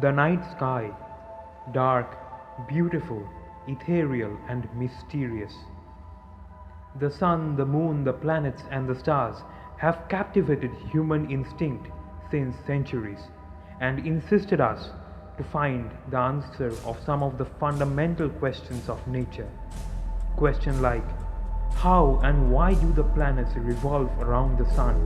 The night sky, dark, beautiful, ethereal and mysterious. The sun, the moon, the planets and the stars have captivated human instinct since centuries and insisted us to find the answer of some of the fundamental questions of nature. Questions like, how and why do the planets revolve around the sun?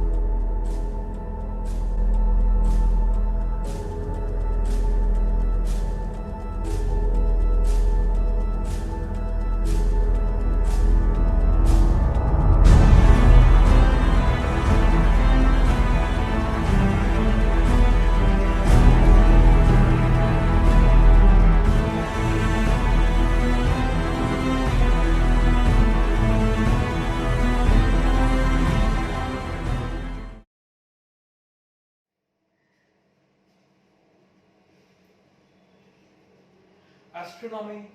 Astronomy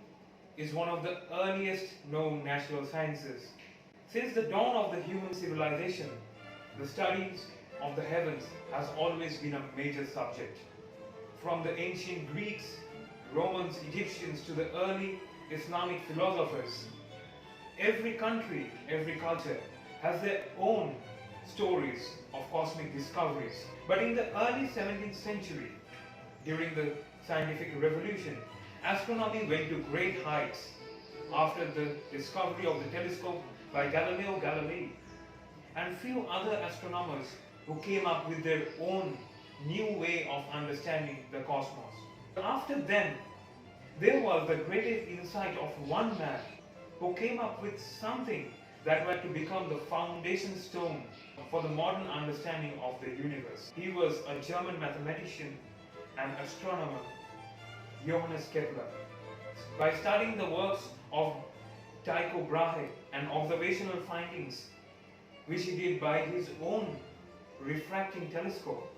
is one of the earliest known natural sciences. Since the dawn of the human civilization, the studies of the heavens has always been a major subject. From the ancient Greeks, Romans, Egyptians to the early Islamic philosophers, every country, every culture has their own stories of cosmic discoveries. But in the early 17th century, during the scientific revolution, astronomy went to great heights after the discovery of the telescope by Galileo Galilei and few other astronomers who came up with their own new way of understanding the cosmos. After them, there was the greatest insight of one man who came up with something that were to become the foundation stone for the modern understanding of the universe. He was a German mathematician and astronomer, Johannes Kepler. By studying the works of Tycho Brahe and observational findings, which he did by his own refracting telescope,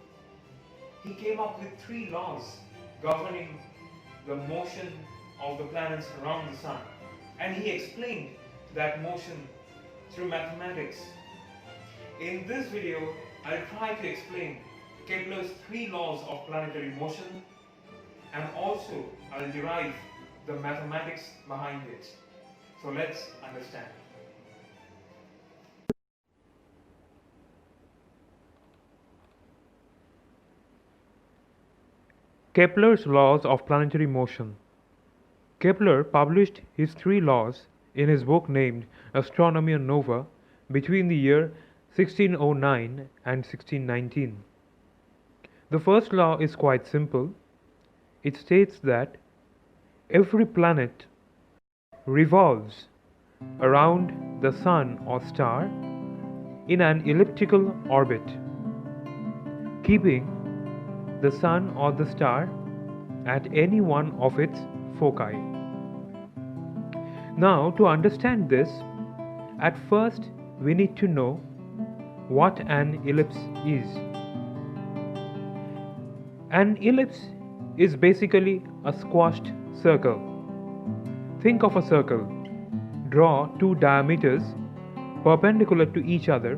he came up with 3 laws governing the motion of the planets around the sun. And he explained that motion through mathematics. In this video, I'll try to explain Kepler's 3 laws of planetary motion, and also I'll derive the mathematics behind it. So let's understand. Kepler's laws of planetary motion. Kepler published his 3 laws in his book named Astronomy and Nova between the year 1609 and 1619. The first law is quite simple. It states that every planet revolves around the sun or star in an elliptical orbit, keeping the sun or the star at any one of its foci. Now, to understand this, at first we need to know what an ellipse is. An ellipse is basically a squashed circle. Think of a circle. Draw 2 diameters perpendicular to each other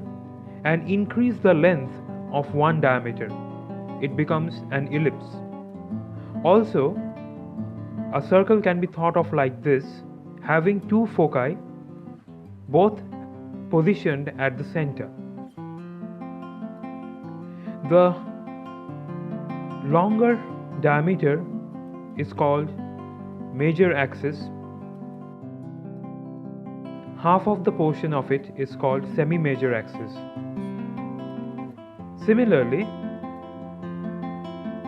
and increase the length of one diameter. It becomes an ellipse. Also, a circle can be thought of like this, having 2 foci, both positioned at the center. The longer diameter is called major axis. Half of the portion of it is called semi-major axis. Similarly,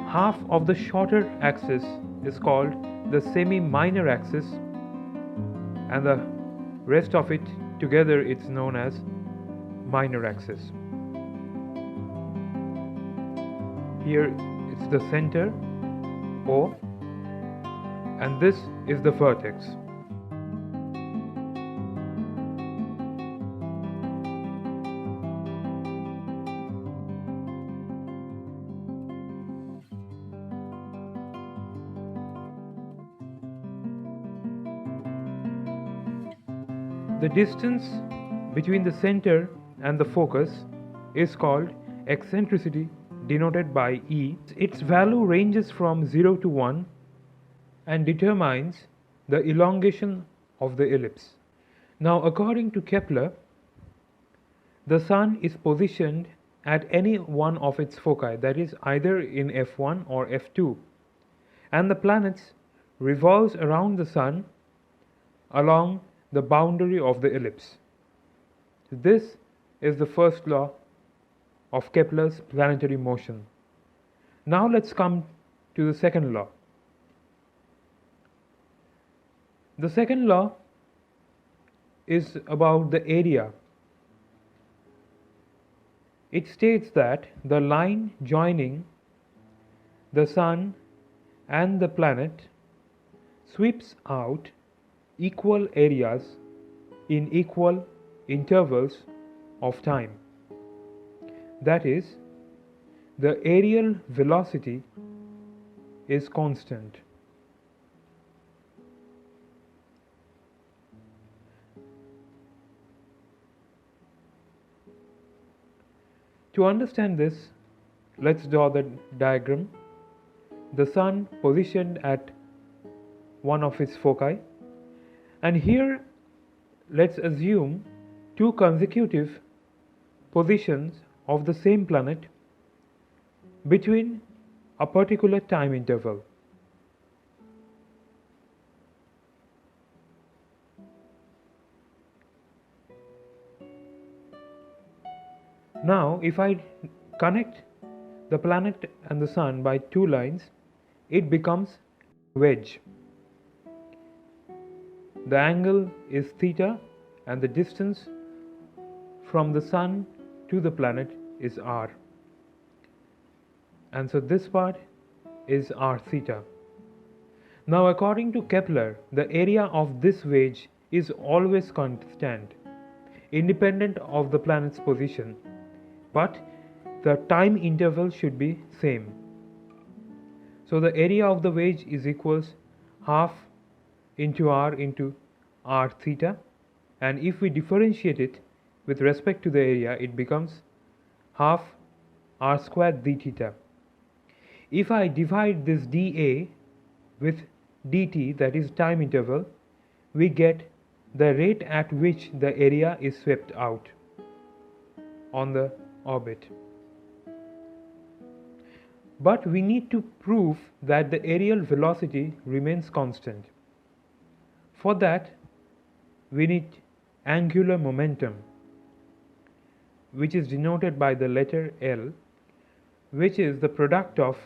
half of the shorter axis is called the semi-minor axis, and the rest of it together it's known as minor axis. Here it's the center O, and this is the vertex. The distance between the center and the focus is called eccentricity denoted by E. Its value ranges from 0 to 1 and determines the elongation of the ellipse. Now, according to Kepler, the Sun is positioned at any one of its foci, that is either in F1 or F2, and the planets revolves around the Sun along the boundary of the ellipse. This is the first law of Kepler's planetary motion. Now let's come to the second law. The second law is about the area. It states that the line joining the Sun and the planet sweeps out equal areas in equal intervals of time. That is, the aerial velocity is constant. To understand this, let's draw the diagram. The Sun positioned at one of its foci, and here let's assume two consecutive positions of the same planet between a particular time interval. Now, if I connect the planet and the Sun by two lines, it becomes a wedge. The angle is theta and the distance from the Sun to the planet is r. And so this part is r theta. Now, according to Kepler, the area of this wedge is always constant, independent of the planet's position, but the time interval should be same. So the area of the wedge is equals half into r theta, and if we differentiate it with respect to the area, it becomes half r squared d theta. If I divide this dA with dt, that is time interval, we get the rate at which the area is swept out on the orbit. But we need to prove that the aerial velocity remains constant. For that, we need angular momentum, which is denoted by the letter L, which is the product of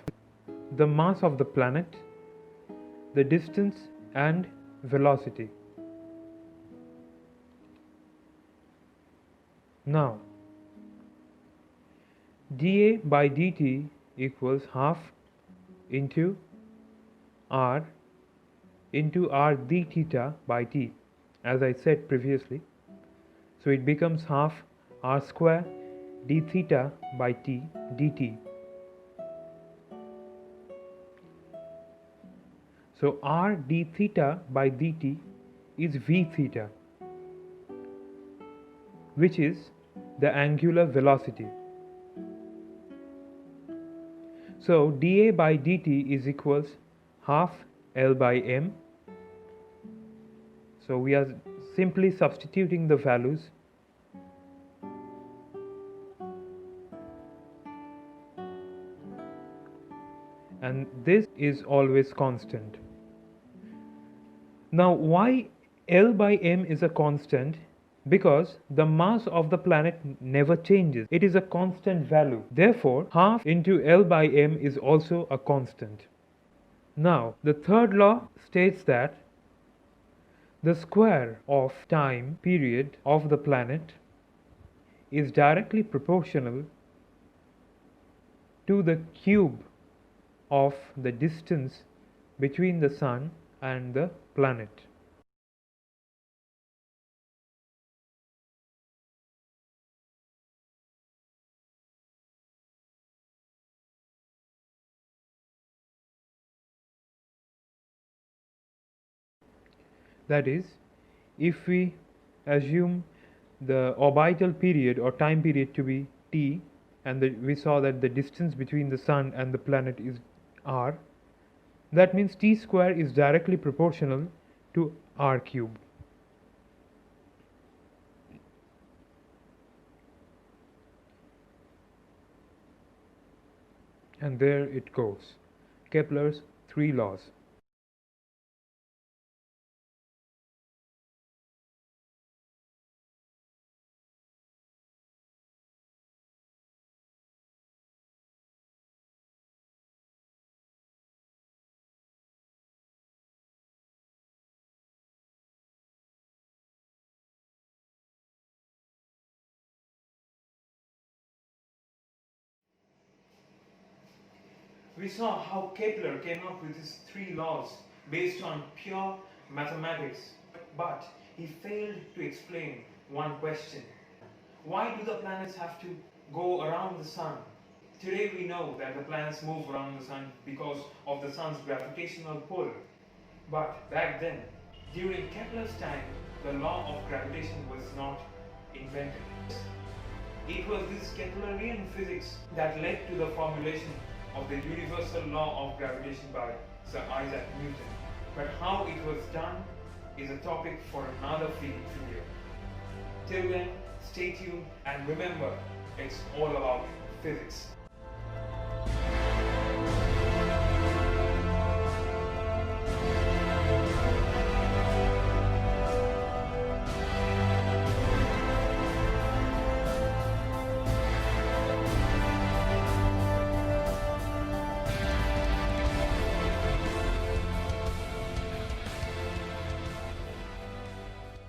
the mass of the planet, the distance, and velocity. Now, dA by dt equals half into r d theta by t, as I said previously. So it becomes half r square d theta by t dt. So r d theta by dt is v theta, which is the angular velocity. So dA by dt is equals half L by m. So we are simply substituting the values. And this is always constant. Now, why L by m is a constant? Because the mass of the planet never changes. It is a constant value. Therefore, half into L by m is also a constant. Now, the third law states that the square of time period of the planet is directly proportional to the cube of the distance between the Sun and the planet. That is, if we assume the orbital period or time period to be t, and we saw that the distance between the sun and the planet is r. That means t square is directly proportional to r cube. And there it goes, Kepler's 3 laws. We saw how Kepler came up with his 3 laws based on pure mathematics, but he failed to explain one question. Why do the planets have to go around the sun? Today we know that the planets move around the sun because of the sun's gravitational pull. But back then, during Kepler's time, the law of gravitation was not invented. It was this Keplerian physics that led to the formulation of the universal law of gravitation by Sir Isaac Newton. But how it was done is a topic for another Phygeek video. Till then, stay tuned and remember, it's all about physics.